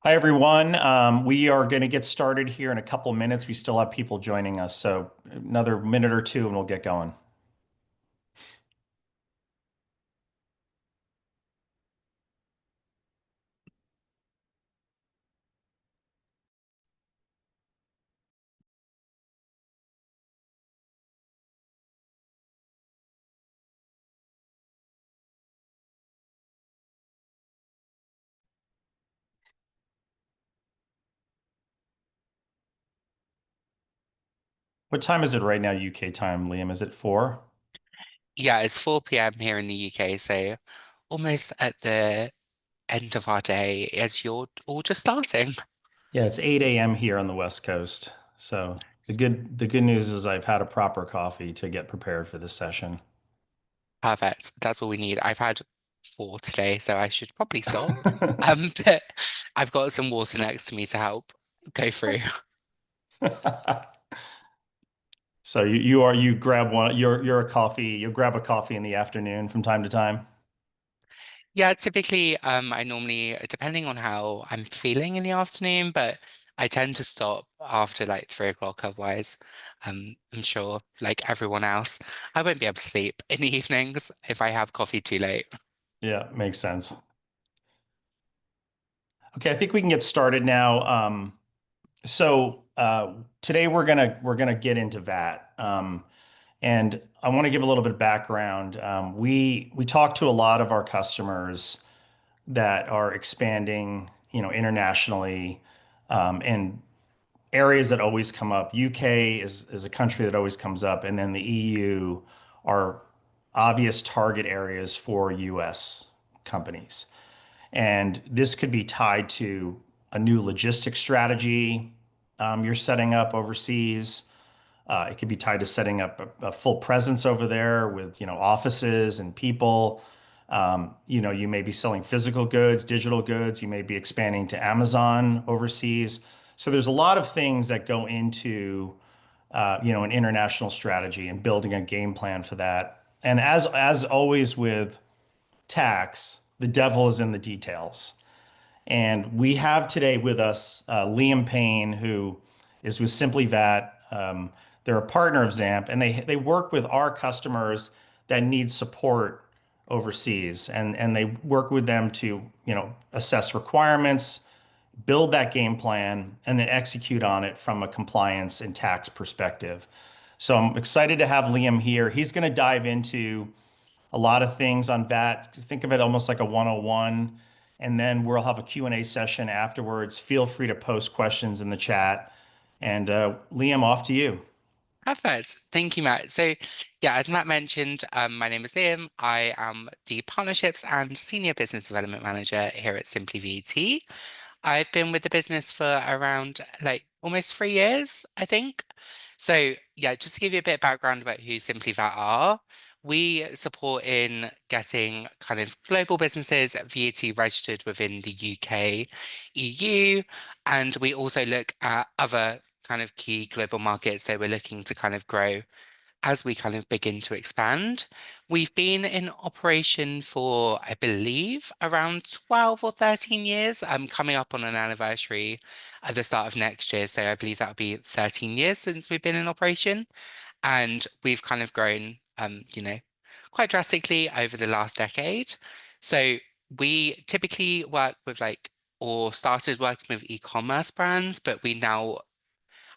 Hi, everyone. We are going to get started here in a couple minutes. We still have people joining us, so another minute or two and we'll get going. What time is it right now, UK time, Liam? Is it 4? Yeah, it's 4 p.m. here in the UK, so almost at the end of our day as you're all just starting. Yeah, it's 8 a.m. here on the West Coast. So the good news is I've had a proper coffee to get prepared for this session. Perfect. That's all we need. I've had four today, so I should probably stop. But I've got some water next to me to help go through. So you grab one. You're a coffee. You grab a coffee in the afternoon from time to time. Yeah, typically, I normally, depending on how I'm feeling in the afternoon, but I tend to stop after like 3 o'clock. Otherwise, I'm sure, like everyone else, I won't be able to sleep in the evenings if I have coffee too late. Yeah, makes sense. Okay, I think we can get started now. Today we're gonna get into VAT, and I want to give a little bit of background. We talk to a lot of our customers that are expanding, internationally, and areas that always come up. UK is a country that always comes up, and then the EU are obvious target areas for US companies. And this could be tied to a new logistics strategy you're setting up overseas. It could be tied to setting up a full presence over there with, offices and people. You may be selling physical goods, digital goods. You may be expanding to Amazon overseas. So there's a lot of things that go into, an international strategy and building a game plan for that. And as always with tax, the devil is in the details. And we have today with us Liam Payne, who is with SimplyVAT. They're a partner of Zamp, and they work with our customers that need support overseas, and they work with them to assess requirements, build that game plan, and then execute on it from a compliance and tax perspective. So I'm excited to have Liam here. He's going to dive into a lot of things on VAT. Think of it almost like a 101. And then we'll have a Q&A session afterwards. Feel free to post questions in the chat. And Liam, off to you. Perfect. Thank you, Matt. So, yeah, as Matt mentioned, my name is Liam. I am the Partnerships and Senior Business Development Manager here at SimplyVAT. I've been with the business for around like almost 3 years, I think. So, yeah, just to give you a bit of background about who SimplyVAT are, we support in getting kind of global businesses VAT registered within the UK, EU, and we also look at other kind of key global markets. So we're looking to kind of grow as we kind of begin to expand. We've been in operation for, I believe, around 12 or 13 years. I'm coming up on an anniversary at the start of next year. So I believe that'll be 13 years since we've been in operation. And we've kind of grown, quite drastically over the last decade. So we typically work with like, or started working with e-commerce brands, but we now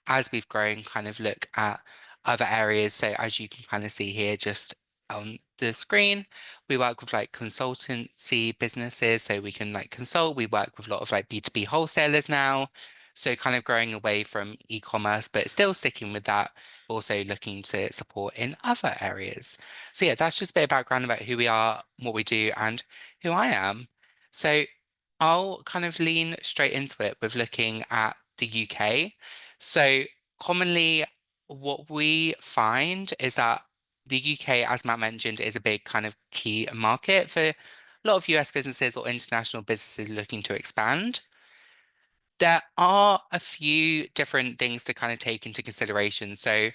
as we've grown, kind of look at other areas. So as you can kind of see here, just on the screen, we work with like consultancy businesses. So we can like consult. We work with a lot of like B2B wholesalers now. So kind of growing away from e-commerce, but still sticking with that, also looking to support in other areas. So yeah, that's just a bit of background about who we are, what we do, and who I am. So I'll kind of lean straight into it with looking at the UK. So commonly, what we find is that the UK, as Matt mentioned, is a big kind of key market for a lot of US businesses or international businesses looking to expand. There are a few different things to kind of take into consideration. So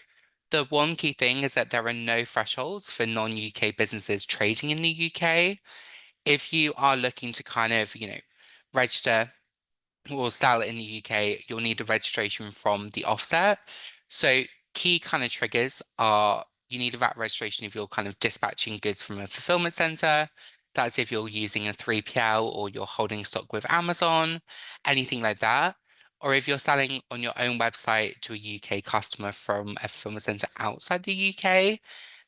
the one key thing is that there are no thresholds for non-UK businesses trading in the UK. If you are looking to kind of, register or sell in the UK, you'll need a registration from the offset. So key kind of triggers are you need a VAT registration if you're kind of dispatching goods from a fulfillment center. That's if you're using a 3PL or you're holding stock with Amazon, anything like that. Or if you're selling on your own website to a UK customer from a fulfillment center outside the UK,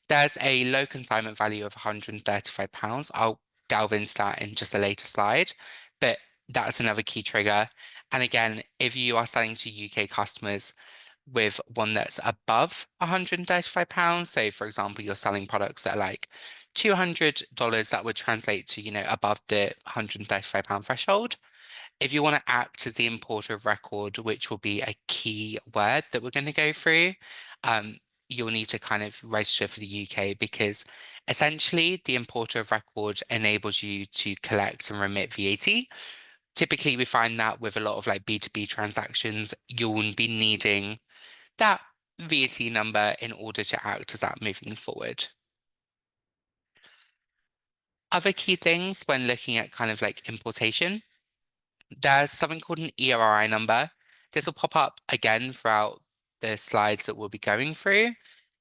there's a low consignment value of £135. I'll delve into that in just a later slide, but that's another key trigger. And again, if you are selling to UK customers with one that's above £135, so for example, you're selling products that are like $200, that would translate to, above the £135 threshold. If you want to act as the importer of record, which will be a key word that we're going to go through, um, you'll need to kind of register for the UK because essentially the importer of record enables you to collect and remit VAT. Typically, we find that with a lot of like B2B transactions, you'll be needing that VAT number in order to act as that moving forward. Other key things when looking at kind of like importation. There's something called an ERI number. This will pop up again throughout the slides that we'll be going through.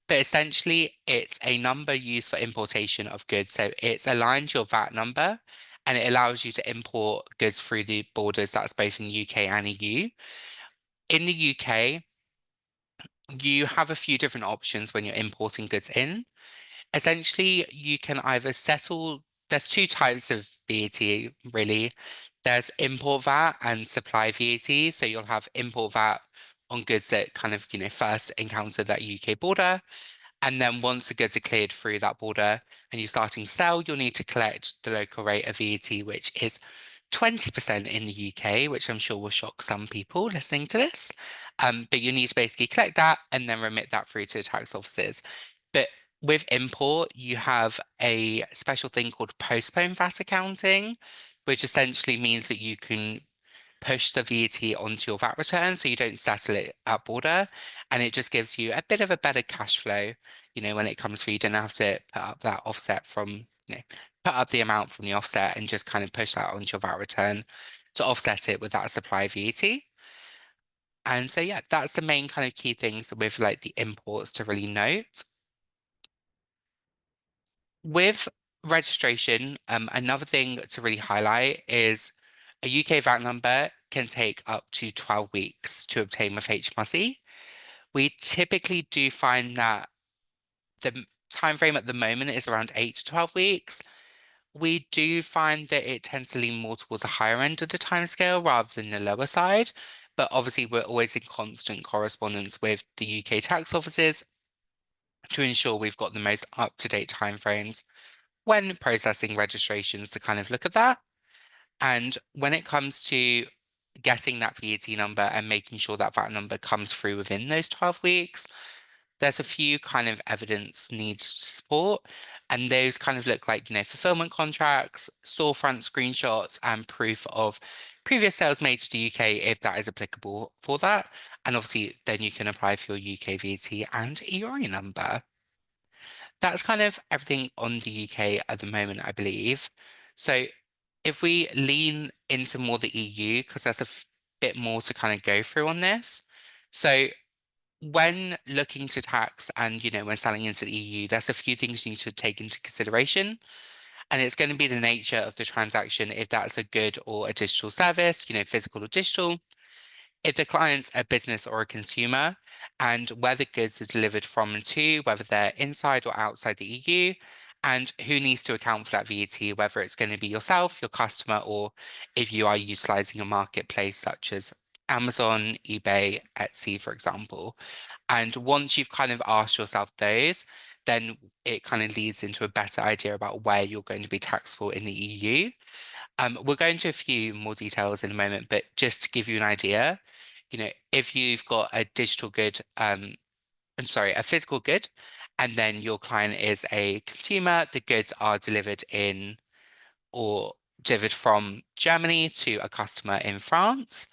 But essentially, it's a number used for importation of goods. So it's aligned to your VAT number and it allows you to import goods through the borders. That's both in UK and EU. In the UK, you have a few different options when you're importing goods in. Essentially, you can either settle, there's two types of VAT really. There's import VAT and supply VAT. So you'll have import VAT on goods that kind of, first encounter that UK border. And then once the goods are cleared through that border and you're starting to sell, you'll need to collect the local rate of VAT, which is 20% in the UK, which I'm sure will shock some people listening to this. But you need to basically collect that and then remit that through to the tax offices. But with import, you have a special thing called postponed VAT accounting, which essentially means that you can push the VAT onto your VAT return so you don't settle it at border. And it just gives you a bit of a better cash flow, when it comes through. You don't have to put up that offset from, put up the amount from the offset and just kind of push that onto your VAT return to offset it with that supply VAT. And so, yeah, that's the main kind of key things with like the imports to really note. With registration, another thing to really highlight is a UK VAT number can take up to 12 weeks to obtain with HMRC. We typically do find that the time frame at the moment is around 8 to 12 weeks. We do find that it tends to lean more towards the higher end of the timescale rather than the lower side. But obviously, we're always in constant correspondence with the UK tax offices to ensure we've got the most up-to-date timeframes when processing registrations to kind of look at that. And when it comes to getting that VAT number and making sure that VAT number comes through within those 12 weeks, there's a few kind of evidence needs to support. And those kind of look like, fulfillment contracts, storefront screenshots, and proof of previous sales made to the UK if that is applicable for that. And obviously, then you can apply for your UK VAT and EOI number. That's kind of everything on the UK at the moment, I believe. So if we lean into more the EU, because there's a bit more to kind of go through on this. So when looking to tax and, when selling into the EU, there's a few things you need to take into consideration. And it's going to be the nature of the transaction, if that's a good or a digital service, physical or digital, if the client's a business or a consumer, and where the goods are delivered from and to, whether they're inside or outside the EU, and who needs to account for that VAT, whether it's going to be yourself, your customer, or if you are utilizing a marketplace such as Amazon, eBay, Etsy, for example. And once you've kind of asked yourself those, then it kind of leads into a better idea about where you're going to be taxable in the EU. We'll go into a few more details in a moment, but just to give you an idea, if you've got a digital good, I'm sorry, a physical good, and then your client is a consumer, the goods are delivered in or delivered from Germany to a customer in France,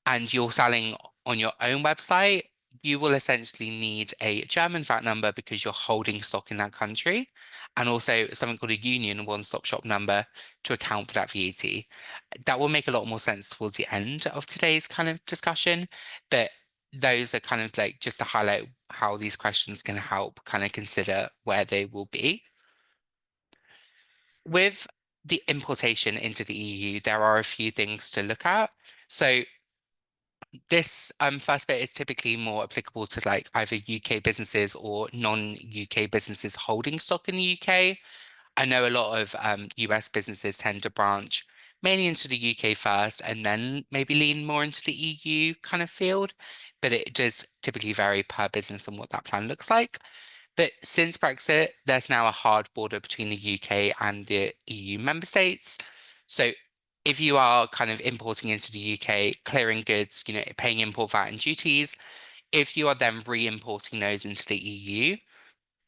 and you're selling on your own website, you will essentially need a German VAT number because you're holding stock in that country, and also something called a union one-stop shop number to account for that VAT. That will make a lot more sense towards the end of today's kind of discussion, but those are kind of like just to highlight how these questions can help kind of consider where they will be. With the importation into the EU, there are a few things to look at. So this first bit is typically more applicable to like either UK businesses or non-UK businesses holding stock in the UK. I know a lot of US businesses tend to branch mainly into the UK first and then maybe lean more into the EU kind of field, but it does typically vary per business and what that plan looks like. But since Brexit, there's now a hard border between the UK and the EU member states. So if you are kind of importing into the UK, clearing goods, paying import VAT and duties, if you are then re-importing those into the EU,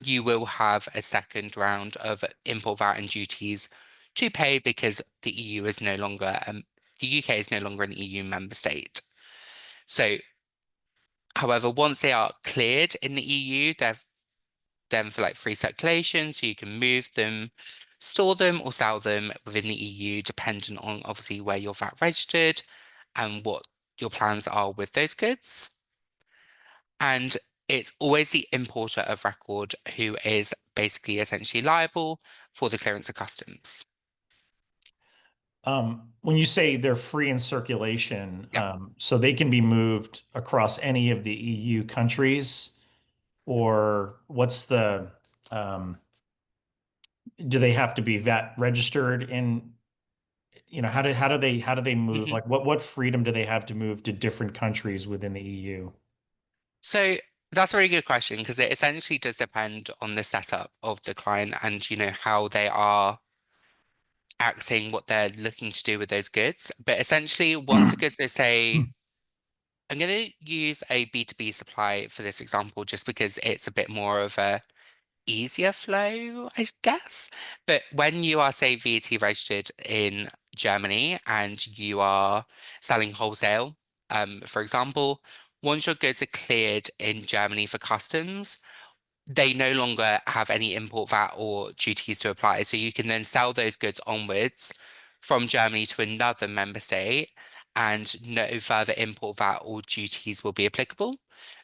you will have a second round of import VAT and duties to pay because the UK is no longer an EU member state. So, however, once they are cleared in the EU, they're then for like free circulation, so you can move them, store them, or sell them within the EU, dependent on obviously where you're VAT registered and what your plans are with those goods. And it's always the importer of record who is basically essentially liable for the clearance of customs. When you say they're free in circulation, Yeah. so they can be moved across any of the EU countries, or um, do they have to be VAT registered in, how do they move? hmm Like what freedom do they have to move to different countries within the EU? So that's a really good question because it essentially does depend on the setup of the client and how they are acting, what they're looking to do with those goods. But essentially, once the goods they say, I'm going to use a B2B supply for this example just because it's a bit more of a easier flow, I guess. But when you are, say, VAT registered in Germany and you are selling wholesale, for example, once your goods are cleared in Germany for customs, they no longer have any import VAT or duties to apply. So you can then sell those goods onwards from Germany to another member state, and no further import VAT or duties will be applicable.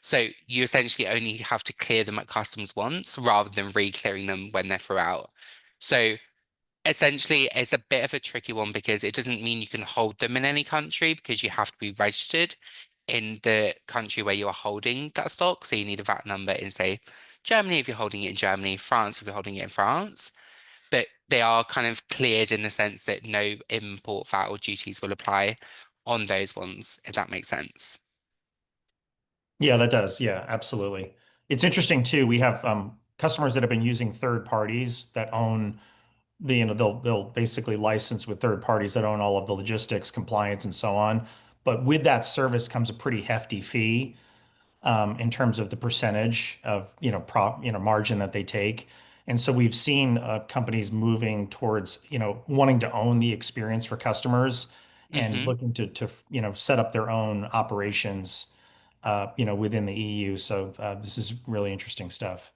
So you essentially only have to clear them at customs once rather than re-clearing them when they're throughout. So essentially, it's a bit of a tricky one because it doesn't mean you can hold them in any country because you have to be registered in the country where you're holding that stock. So you need a VAT number in, say, Germany if you're holding it in Germany, France if you're holding it in France. But they are kind of cleared in the sense that no import VAT or duties will apply on those ones, if that makes sense. Yeah, that does. Yeah, absolutely. It's interesting too. We have customers that have been using third parties that own they'll basically license with third parties that own all of the logistics, compliance, and so on. But with that service comes a pretty hefty fee in terms of the percentage of margin that they take. And so we've seen companies moving towards wanting to own the experience for customers and hmm looking to set up their own operations within the EU. So this is really interesting stuff.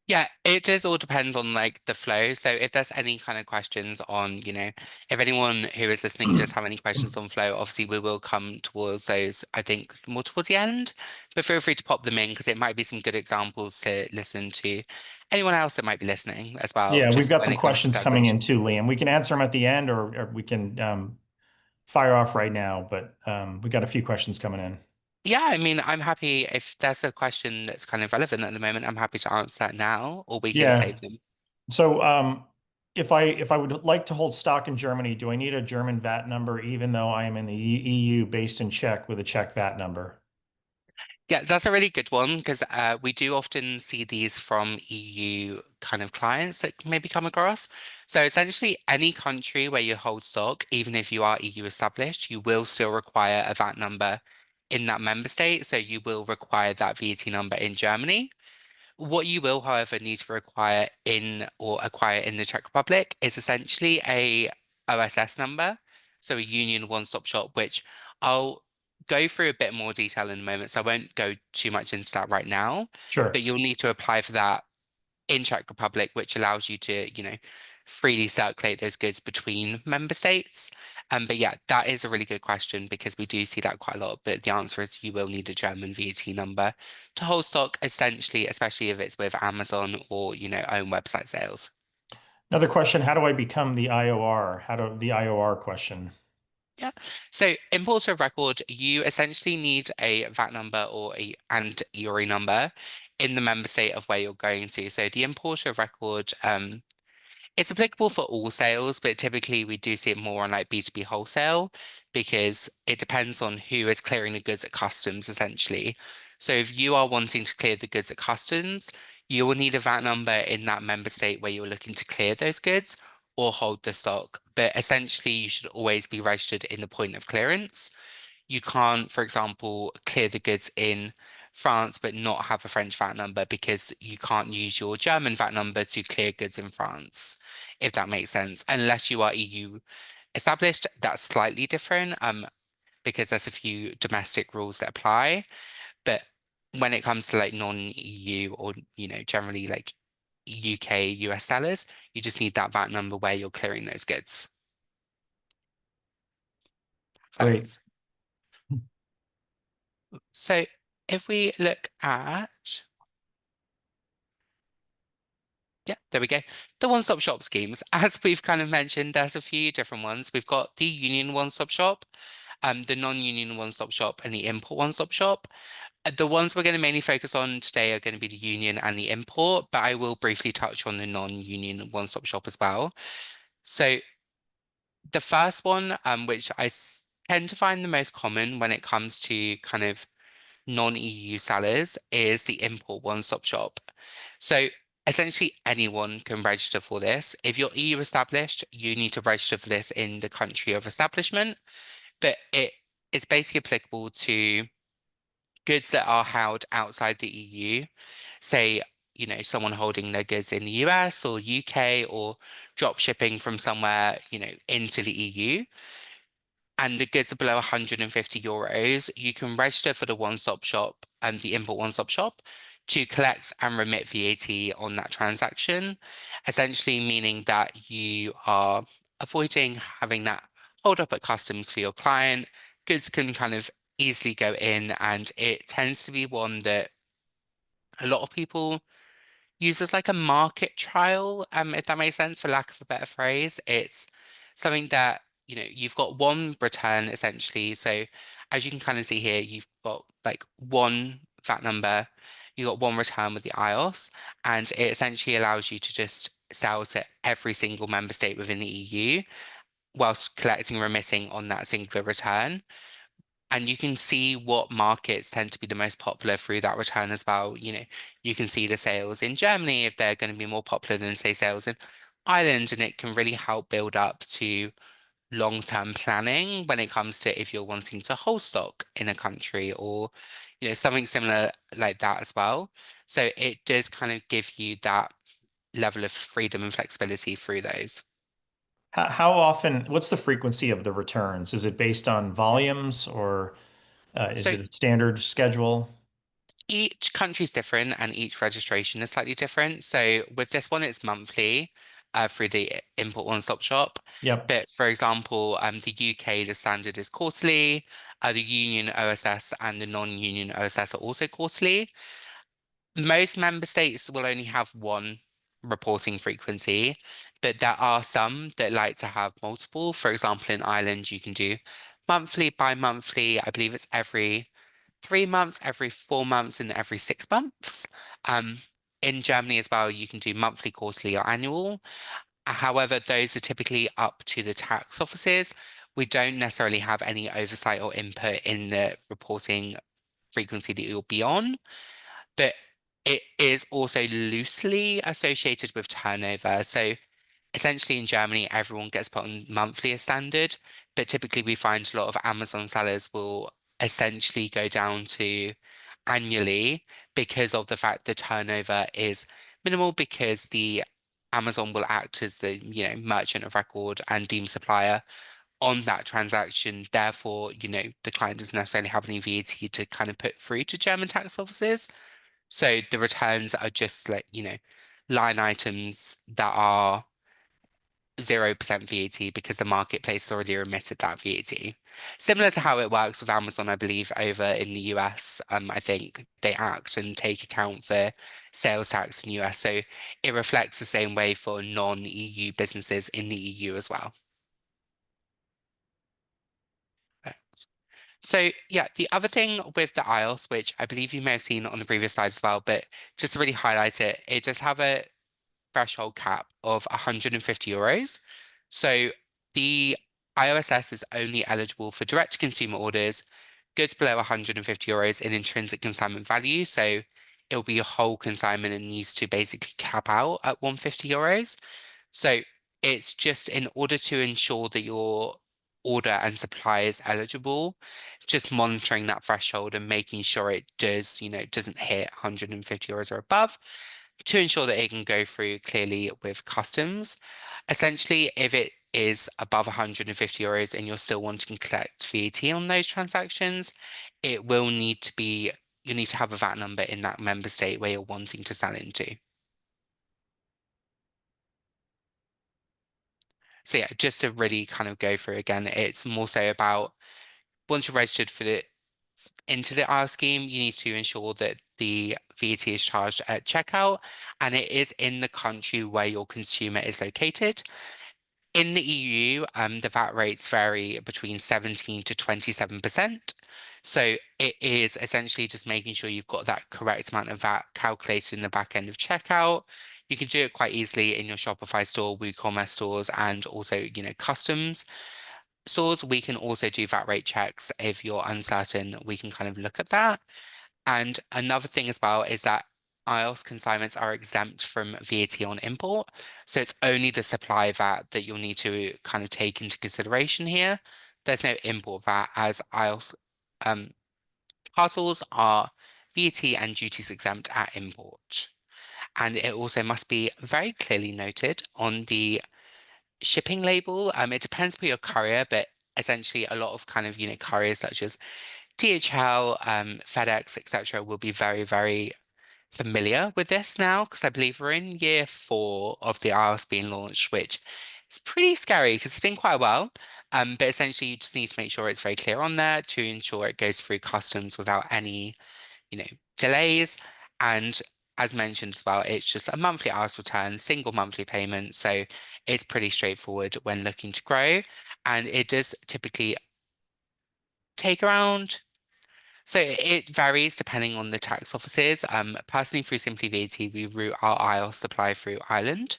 Yeah, it does all depend on like the flow. So if there's any kind of questions on, if anyone who is listening does have any questions on flow, obviously we will come towards those, I think, more towards the end. But feel free to pop them in because it might be some good examples to listen to anyone else that might be listening as well, Yeah, we've just got when some it comes to questions certain coming in questions. too, Liam. We can answer them at the end, or we can fire off right now. But we got a few questions coming in. Yeah, I mean, I'm happy if there's a question that's kind of relevant at the moment, I'm happy to answer that now, or we can Yeah. save them. So if I would like to hold stock in Germany, do I need a German VAT number even though I am in the EU based in Czech with a Czech VAT number? Yeah, that's a really good one because we do often see these from EU kind of clients that maybe come across. So essentially, any country where you hold stock, even if you are EU established, you will still require a VAT number in that member state. So you will require that VAT number in Germany. What you will, however, need to require in or acquire in the Czech Republic is essentially a OSS number, so a Union One-Stop Shop, which I'll go through a bit more detail in a moment, so I won't go too much into that right now, Sure. but you'll need to apply for that in Czech Republic, which allows you to, freely circulate those goods between member states. But yeah, that is a really good question because we do see that quite a lot. But the answer is you will need a German VAT number to hold stock, essentially, especially if it's with Amazon or, own website sales. Another question, how do I become the IOR? How do the IOR question? Yeah. So importer of record, you essentially need a VAT number and EORI number in the member state of where you're going to. So the importer of record, it's applicable for all sales, but typically we do see it more on like B2B wholesale because it depends on who is clearing the goods at customs, essentially. So if you are wanting to clear the goods at customs, you will need a VAT number in that member state where you're looking to clear those goods or hold the stock. But essentially, you should always be registered in the point of clearance. You can't, for example, clear the goods in France but not have a French VAT number because you can't use your German VAT number to clear goods in France, if that makes sense. Unless you are EU established, that's slightly different, because there's a few domestic rules that apply. But when it comes to like non-EU or, generally like UK, US sellers, you just need that VAT number where you're clearing those goods. Great. Perfect. So if we look at Yeah, there we go. The one-stop shop schemes. As we've kind of mentioned, there's a few different ones. We've got the union one-stop shop, the non-union one-stop shop, and the import one-stop shop. The ones we're going to mainly focus on today are going to be the union and the import, but I will briefly touch on the non-union one-stop shop as well. So the first one, which tend to find the most common when it comes to kind of non-EU sellers is the import one-stop shop. So essentially anyone can register for this. If you're EU established, you need to register for this in the country of establishment, but it is basically applicable to goods that are held outside the EU. Say, someone holding their goods in the US or UK or drop shipping from somewhere, into the EU and the goods are below 150 euros, you can register for the one-stop shop and the import one-stop shop to collect and remit VAT on that transaction, essentially meaning that you are avoiding having that hold up at customs for your client. Goods can kind of easily go in, and it tends to be one that a lot of people use as like a market trial, if that makes sense, for lack of a better phrase. It's something that, you've got one return essentially. So as you can kind of see here, you've got like one VAT number, you got one return with the IOS, and it essentially allows you to just sell to every single member state within the EU whilst collecting and remitting on that singular return. And you can see what markets tend to be the most popular through that return as well. You can see the sales in Germany if they're going to be more popular than, say, sales in Ireland, and it can really help build up to long-term planning when it comes to if you're wanting to hold stock in a country or, something similar like that as well. So it does kind of give you that level of freedom and flexibility through those. How often, what's the frequency of the returns? Is it based on volumes or is So it a standard schedule? each country is different and each registration is slightly different. So with this one, it's monthly through the import one-stop shop. Yep. But for example, the UK, the standard is quarterly. The union OSS and the non-union OSS are also quarterly. Most member states will only have one reporting frequency, but there are some that like to have multiple. For example, in Ireland, you can do monthly, bi-monthly. I believe it's every 3 months, every 4 months, and every 6 months. Um, in Germany as well, you can do monthly, quarterly, or annual. However, those are typically up to the tax offices. We don't necessarily have any oversight or input in the reporting frequency that you'll be on, but it is also loosely associated with turnover. So essentially in Germany, everyone gets put on monthly as standard, but typically we find a lot of Amazon sellers will essentially go down to annually because of the fact the turnover is minimal because the Amazon will act as the, merchant of record and deemed supplier on that transaction. Therefore, the client doesn't necessarily have any VAT to kind of put through to German tax offices. So the returns are just like, line items that are 0% VAT because the marketplace already remitted that VAT. Similar to how it works with Amazon, I believe, over in the US. I think they act and take account for sales tax in the US. So it reflects the same way for non-EU businesses in the EU as well. Right. So yeah, the other thing with the IOS, which I believe you may have seen on the previous slide as well, but just to really highlight it, it does have a threshold cap of 150 euros. So the IOSS is only eligible for direct consumer orders, goods below 150 euros in intrinsic consignment value. So it'll be a whole consignment and needs to basically cap out at 150 euros. So it's just in order to ensure that your order and supply is eligible, just monitoring that threshold and making sure it does, doesn't hit 150 euros or above to ensure that it can go through clearly with customs. Essentially, if it is above 150 euros and you're still wanting to collect VAT on those transactions, it will need to be, you need to have a VAT number in that member state where you're wanting to sell into. So yeah, just to really kind of go through again, it's more so about once you're registered for the into the IR scheme, you need to ensure that the VAT is charged at checkout and it is in the country where your consumer is located. In the EU, the VAT rates vary between 17 to 27%. So it is essentially just making sure you've got that correct amount of VAT calculated in the back end of checkout. You can do it quite easily in your Shopify store, WooCommerce stores, and also, customs stores. We can also do VAT rate checks if you're uncertain. We can kind of look at that. And another thing as well is that IOS consignments are exempt from VAT on import. So it's only the supply VAT that you'll need to kind of take into consideration here. There's no import VAT as IOS parcels are VAT and duties exempt at import. And it also must be very clearly noted on the shipping label. It depends for your courier, but essentially a lot of kind of, couriers such as DHL, FedEx, etc., will be very, very familiar with this now because I believe we're in year 4 of the iOS being launched, which is pretty scary because it's been quite a while. But essentially, you just need to make sure it's very clear on there to ensure it goes through customs without any, you know, delays. And as mentioned as well, it's just a monthly iOS return, single monthly payment. So it's pretty straightforward when looking to grow. And it does typically take around so it varies depending on the tax offices. Personally, through SimplyVAT, we route our IELTS supply through Ireland.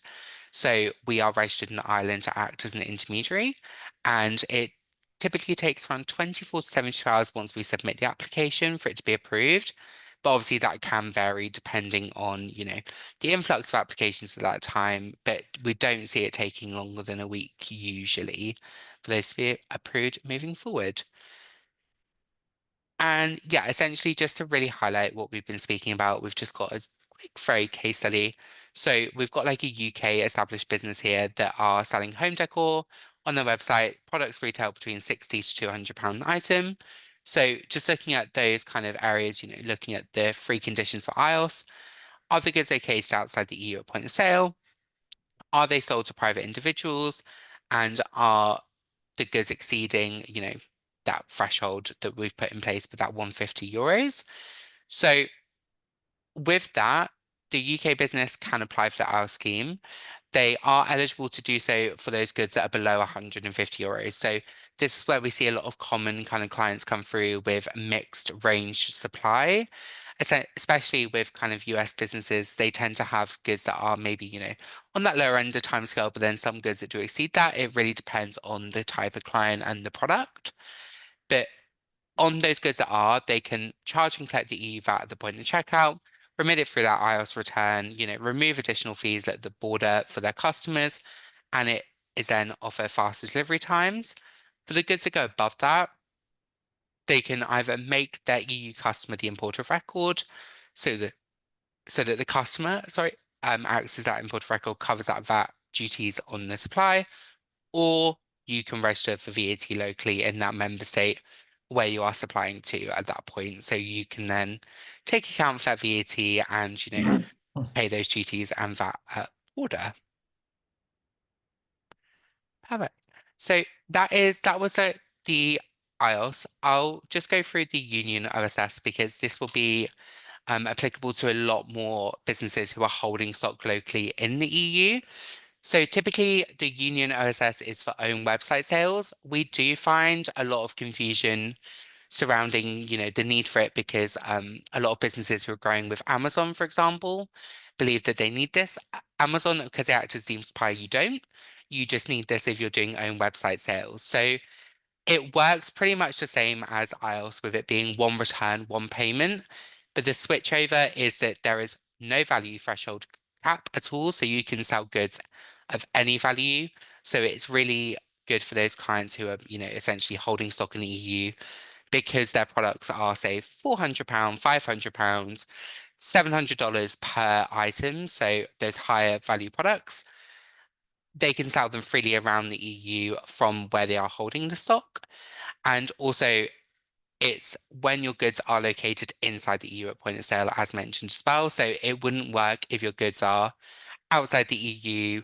So we are registered in Ireland to act as an intermediary, and it typically takes around 24 to 72 hours once we submit the application for it to be approved. But obviously that can vary depending on, the influx of applications at that time, but we don't see it taking longer than a week usually for those to be approved moving forward. And yeah, essentially just to really highlight what we've been speaking about, we've just got a quick very case study. So we've got like a UK established business here that are selling home decor on their website, products retail between 60 to £200 an item. So just looking at those kind of areas, looking at the free conditions for IOS, are the goods located outside the EU at point of sale? Are they sold to private individuals? And are the goods exceeding, that threshold that we've put in place with that 150 euros? So with that, the UK business can apply for the IOS scheme. They are eligible to do so for those goods that are below 150 euros. So this is where we see a lot of common kind of clients come through with mixed range supply, especially with kind of US businesses. They tend to have goods that are maybe, on that lower end of timescale, but then some goods that do exceed that. It really depends on the type of client and the product. But on those goods that are, they can charge and collect the EU VAT at the point of checkout, remit it through that iOS return, remove additional fees at the border for their customers, and it is then offer faster delivery times. For the goods that go above that, they can either make their EU customer the importer of record, so that the customer, acts as that importer of record, covers that VAT duties on the supply, or you can register for VAT locally in that member state where you are supplying to at that point. So you can then take account for that VAT and, pay those duties and VAT at order. Perfect. So that was the IOS. I'll just go through the Union OSS because this will be applicable to a lot more businesses who are holding stock locally in the EU. So typically the Union OSS is for own website sales. We do find a lot of confusion surrounding, the need for it because a lot of businesses who are growing with Amazon, for example, believe that they need this. Amazon, because it actually seems to you don't. You just need this if you're doing own website sales. So it works pretty much the same as IELTS with it being one return, one payment. But the switchover is that there is no value threshold cap at all. So you can sell goods of any value. So it's really good for those clients who are, essentially holding stock in the EU because their products are, say, £400, £500, $700 per item. So those higher value products, they can sell them freely around the EU from where they are holding the stock. And also, it's when your goods are located inside the EU at point of sale, as mentioned as well. So it wouldn't work if your goods are outside the EU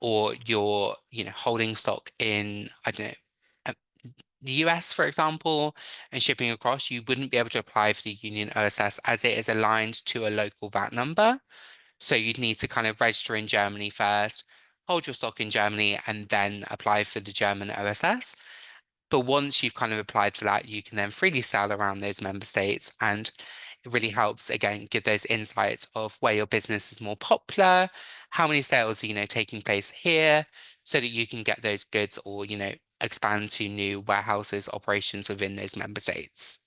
or you're, holding stock in, I don't know, the US, for example, and shipping across, you wouldn't be able to apply for the Union OSS as it is aligned to a local VAT number. So you'd need to kind of register in Germany first, hold your stock in Germany, and then apply for the German OSS. But once you've kind of applied for that, you can then freely sell around those member states. And it really helps, again, give those insights of where your business is more popular, how many sales are, taking place here, so that you can get those goods or, expand to new warehouses, operations within those member states.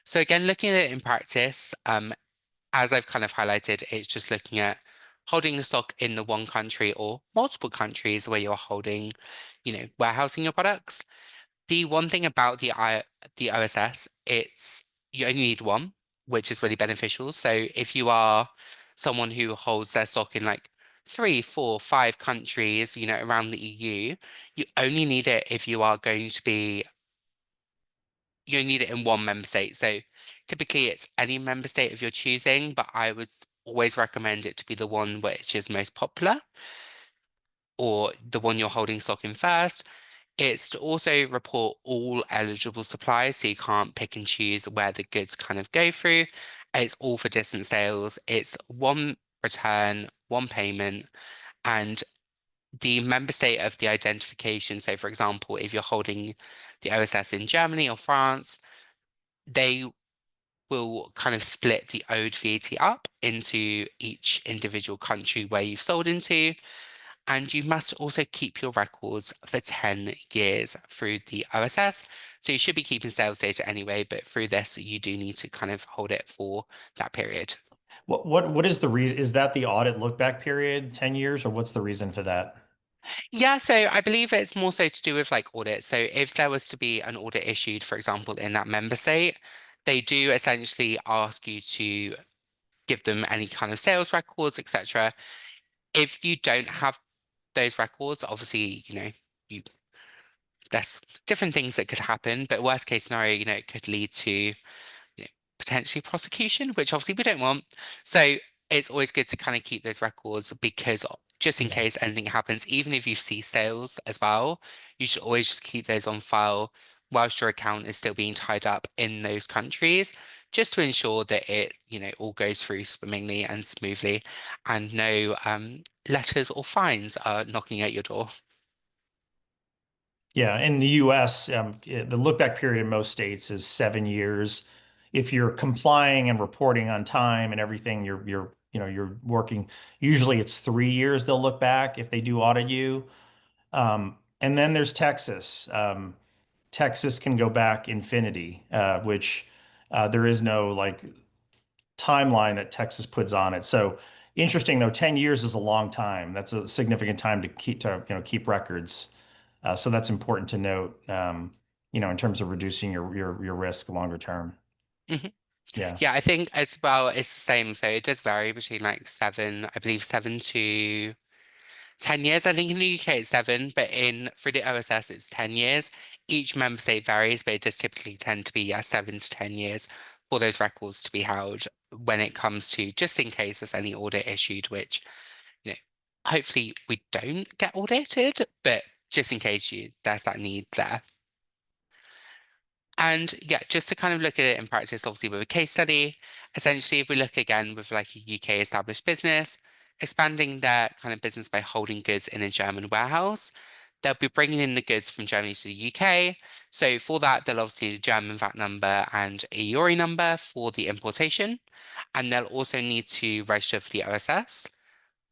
So again, looking at it in practice, as I've kind of highlighted, it's just looking at holding the stock in the one country or multiple countries where you're holding, warehousing your products. The one thing about the OSS, it's you only need one, which is really beneficial. So if you are someone who holds their stock in like 3, 4, 5 countries, around the EU, you only need it if you need it in one member state. So typically it's any member state of your choosing, but I would always recommend it to be the one which is most popular or the one you're holding stock in first. It's to also report all eligible supplies, so you can't pick and choose where the goods kind of go through. It's all for distance sales. It's one return, one payment, and the member state of the identification. So, for example, if you're holding the OSS in Germany or France, they will kind of split the owed VAT up into each individual country where you've sold into. And you must also keep your records for 10 years through the OSS. So you should be keeping sales data anyway, but through this, you do need to kind of hold it for that period. What is the reason? Is that the audit look back period, 10 years, or what's the reason for that? Yeah, so I believe it's more so to do with like audit. So if there was to be an audit issued, for example, in that member state, they do essentially ask you to give them any kind of sales records, etc. If you don't have those records, obviously, you there's different things that could happen, but worst case scenario, it could lead to, potentially prosecution, which obviously we don't want. So it's always good to kind of keep those records because just in Yeah. case anything happens, even if you see sales as well, you should always just keep those on file whilst your account is still being tied up in those countries, just to ensure that it, all goes through swimmingly and smoothly and no letters or fines are knocking at your door. Yeah, in the US, the look back period in most states is 7 years. If you're complying and reporting on time and everything, you're working. Usually it's 3 years they'll look back if they do audit you. And then there's Texas. Texas can go back infinity, which there is no like timeline that Texas puts on it. So interesting though, 10 years is a long time. That's a significant time to keep records. So that's important to note, in terms of reducing your risk longer term. Mhm. Yeah. Yeah, I think as well, it's the same. So it does vary between like seven, I believe 7 to 10 years. I think in the UK it's 7, but in for the OSS it's 10 years. Each member state varies, but it does typically tend to be, yeah, 7 to 10 years for those records to be held when it comes to just in case there's any audit issued, which, you know, hopefully we don't get audited, but just in case there's that need there. And yeah, just to kind of look at it in practice, obviously with a case study, essentially, if we look again with like a UK established business, expanding their kind of business by holding goods in a German warehouse, they'll be bringing in the goods from Germany to the UK. So for that, they'll obviously need a German VAT number and a EORI number for the importation. And they'll also need to register for the OSS.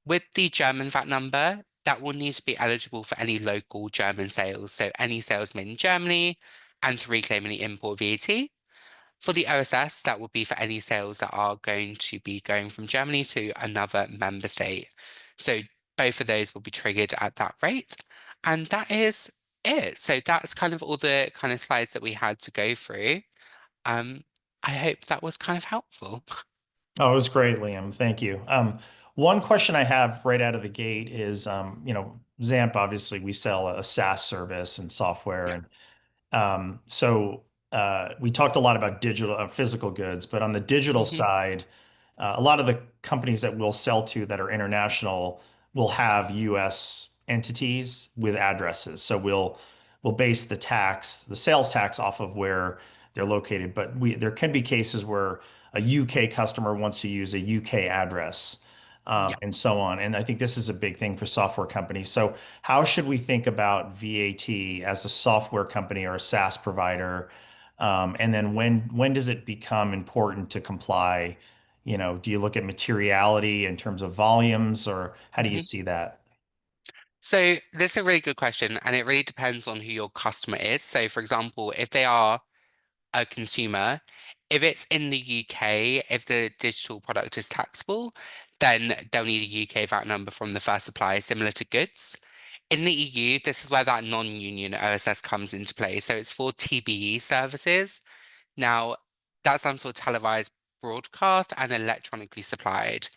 With the German VAT number, that will need to be eligible for any local German sales. So any sales made in Germany and to reclaim any import VAT. For the OSS, that will be for any sales that are going to be going from Germany to another member state. So both of those will be triggered at that rate. And that is it. So that's kind of all the kind of slides that we had to go through. Um, I hope that was kind of helpful. Oh, it was great, Liam. Thank you. One question I have right out of the gate is, Zamp, obviously, we sell a SaaS service and software, Yeah. and we talked a lot about digital, physical goods, but on the digital Hmm. side, a lot of the companies that we'll sell to that are international will have US entities with addresses. So we'll base the sales tax off of where they're located. But there can be cases where a UK customer wants to use a UK address. Yeah. And so on. And I think this is a big thing for software companies. So how should we think about VAT as a software company or a SaaS provider? And then when does it become important to comply? Do you look at materiality in terms of volumes, or how do you Hmm. see that? So this is a really good question, and it really depends on who your customer is. So, for example, if they are a consumer, if it's in the UK, if the digital product is taxable, then they'll need a UK VAT number from the first supplier, similar to goods. In the EU, this is where that non-union OSS comes into play. So it's for TBE services. Now, that stands for televised broadcast and electronically supplied.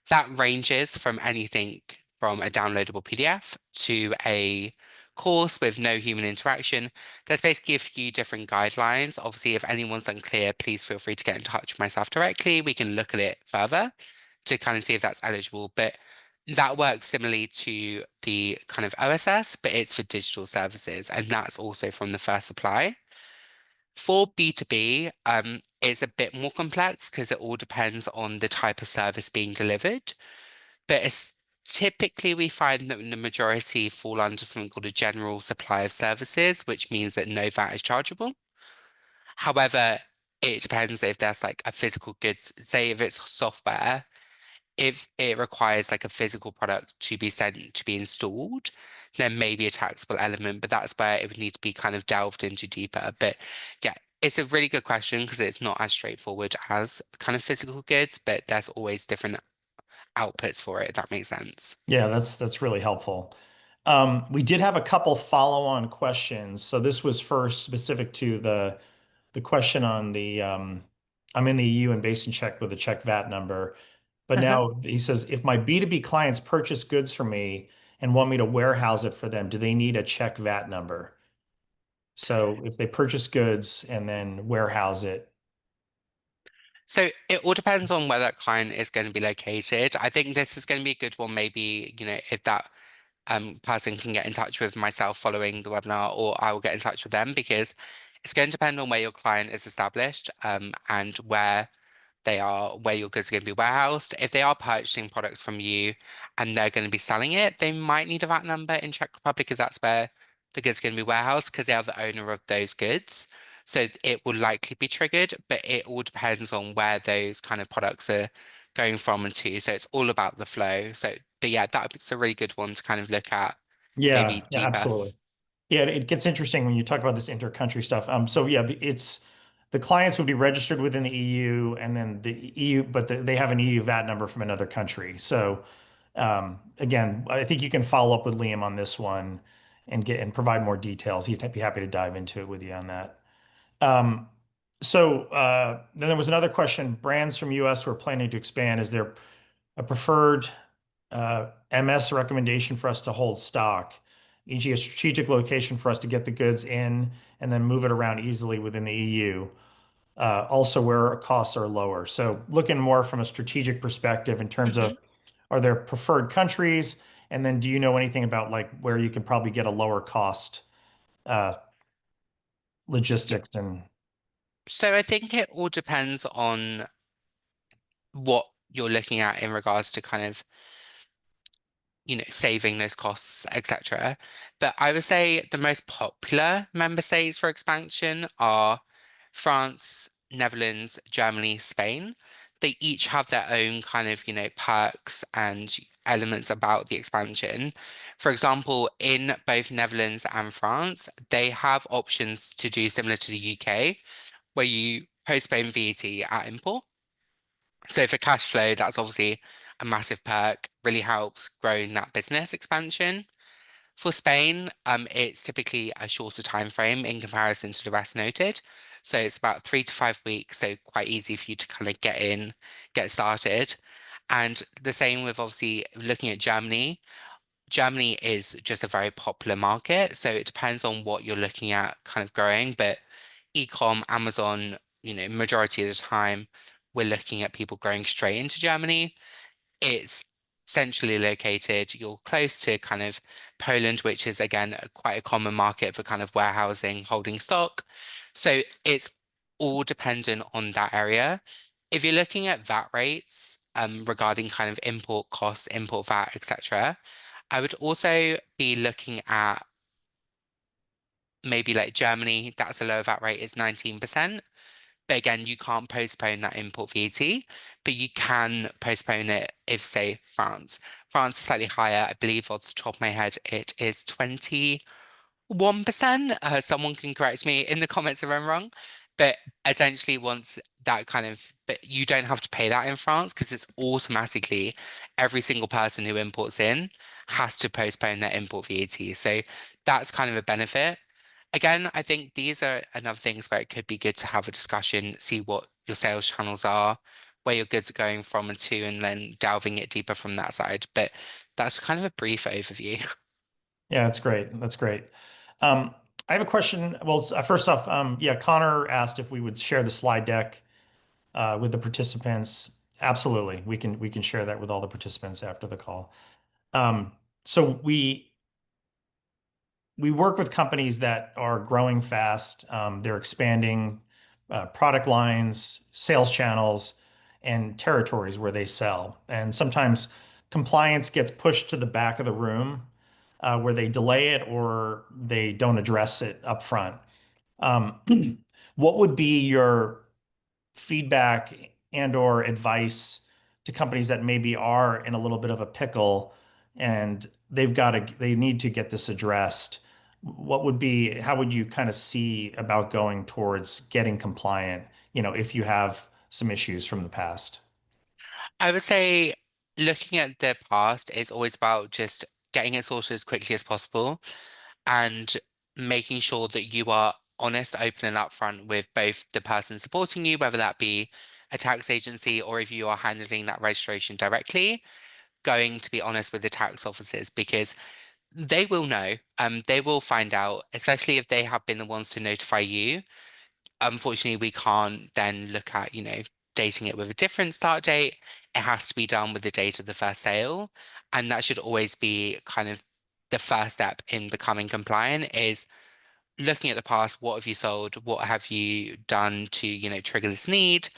That ranges from anything from a downloadable PDF to a course with no human interaction. There's basically a few different guidelines. Obviously, if anyone's unclear, please feel free to get in touch with myself directly. We can look at it further to kind of see if that's eligible. But that works similarly to the kind of OSS, but it's for digital services, and that's also from the first supply. For B2B, it's a bit more complex because it all depends on the type of service being delivered. But it's typically we find that the majority fall under something called a general supply of services, which means that no VAT is chargeable. However, it depends if there's like a physical goods, say if it's software, if it requires like a physical product to be sent to be installed, there may be a taxable element, but that's where it would need to be kind of delved into deeper. But yeah, it's a really good question because it's not as straightforward as kind of physical goods, but there's always different outputs for it, if that makes sense. Yeah, that's really helpful. We did have a couple follow-on questions. So this was first specific to the question on I'm in the EU and based in Czech with a Czech VAT number. But Uh-huh. now he says, if my B2B clients purchase goods from me and want me to warehouse it for them, do they need a Czech VAT number? So if they purchase goods and then warehouse it. So it all depends on where that client is going to be located. I think this is going to be a good one, maybe, if that person can get in touch with myself following the webinar, or I will get in touch with them because it's going to depend on where your client is established and where your goods are going to be warehoused. If they are purchasing products from you and they're going to be selling it, they might need a VAT number in Czech Republic because that's where the goods are going to be warehoused because they are the owner of those goods. So it will likely be triggered, but it all depends on where those kind of products are going from and to. So it's all about the flow. So, but yeah, that's a really good one to kind of look at Yeah, maybe yeah, deeper. absolutely. Yeah, it gets interesting when you talk about this inter-country stuff. So yeah, it's the clients would be registered within the EU, and then the EU, but they have an EU VAT number from another country. So again, I think you can follow up with Liam on this one and provide more details. He'd be happy to dive into it with you on that. Um, then there was another question. Brands from US who are planning to expand, is there a preferred MS recommendation for us to hold stock, e.g., a strategic location for us to get the goods in and then move it around easily within the EU. Also, where our costs are lower. So, looking more from a strategic perspective in terms Hmm. of are there preferred countries? And then, do you know anything about like where you can probably get a lower cost uh, Yeah. logistics and So I think it all depends on what you're looking at in regards to kind of, saving those costs, etc. But I would say the most popular member states for expansion are France, Netherlands, Germany, Spain. They each have their own kind of, perks and elements about the expansion. For example, in both Netherlands and France, they have options to do similar to the UK, where you postpone VAT at import. So for cash flow, that's obviously a massive perk, really helps growing that business expansion. For Spain, it's typically a shorter time frame in comparison to the rest noted. So it's about 3 to 5 weeks, so quite easy for you to kind of get started. And the same with obviously looking at Germany. Germany is just a very popular market, so it depends on what you're looking at kind of growing, but e-com, Amazon, majority of the time we're looking at people growing straight into Germany. It's centrally located. You're close to kind of Poland, which is again quite a common market for kind of warehousing, holding stock. So it's all dependent on that area. If you're looking at VAT rates, regarding kind of import costs, import VAT, etc., I would also be looking at maybe like Germany, that's a lower VAT rate, is 19%. But again, you can't postpone that import VAT, but you can postpone it if, say, France. France is slightly higher. I believe off the top of my head, it is 21%. Someone can correct me in the comments if I'm wrong. But essentially, once that kind of, but you don't have to pay that in France because it's automatically every single person who imports in has to postpone their import VAT. So that's kind of a benefit. Again, I think these are another things where it could be good to have a discussion, see what your sales channels are, where your goods are going from and to, and then delving it deeper from that side. But that's kind of a brief overview. yeah, that's great. That's great. Um, I have a question. Well, first off, yeah, Connor asked if we would share the slide deck with the participants. Absolutely, we can share that with all the participants after the call. Um, so we work with companies that are growing fast. They're expanding product lines, sales channels, and territories where they sell. And sometimes compliance gets pushed to the back of the room where they delay it or they don't address it up front. Um, what would be your feedback and or advice to companies that maybe are in a little bit of a pickle and they need to get this addressed? What would be, how would you kind of see about going towards getting compliant, if you have some issues from the past? I would say looking at the past is always about just getting it sorted as quickly as possible and making sure that you are honest, open, and upfront with both the person supporting you, whether that be a tax agency or if you are handling that registration directly, going to be honest with the tax officers because they will know. They will find out, especially if they have been the ones to notify you. Unfortunately, we can't then look at, dating it with a different start date. It has to be done with the date of the first sale. And that should always be kind of the first step in becoming compliant is looking at the past, what have you sold? What have you done to, trigger this need?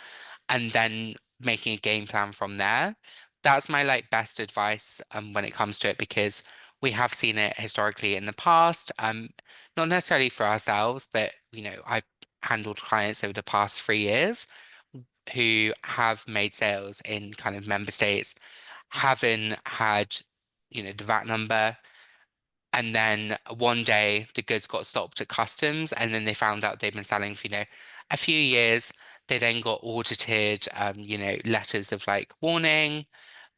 And then making a game plan from there. That's my like best advice when it comes to it because we have seen it historically in the past. Not necessarily for ourselves, but I've handled clients over the past 3 years who have made sales in kind of member states, haven't had, the VAT number. And then one day the goods got stopped at customs, and then they found out they've been selling for, a few years. They then got audited, letters of like warning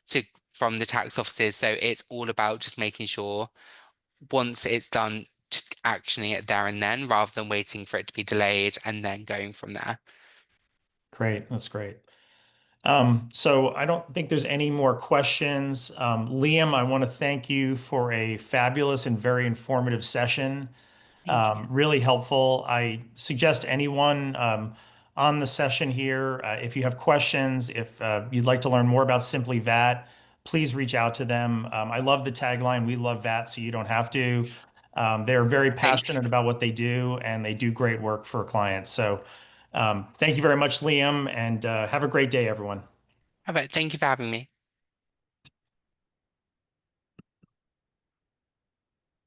to from the tax offices. So it's all about just making sure once it's done, just actioning it there and then rather than waiting for it to be delayed and then going from there. Great. That's great. So I don't think there's any more questions. Liam, I want to thank you for a fabulous and very informative session. Thank you. Really helpful. I suggest anyone on the session here, if you have questions, if you'd like to learn more about SimplyVAT, please reach out to them. I love the tagline, "We love VAT, so you don't have to." They're very Thanks. passionate about what they do, and they do great work for clients. So thank you very much, Liam, and have a great day, everyone. All right. Thank you for having me.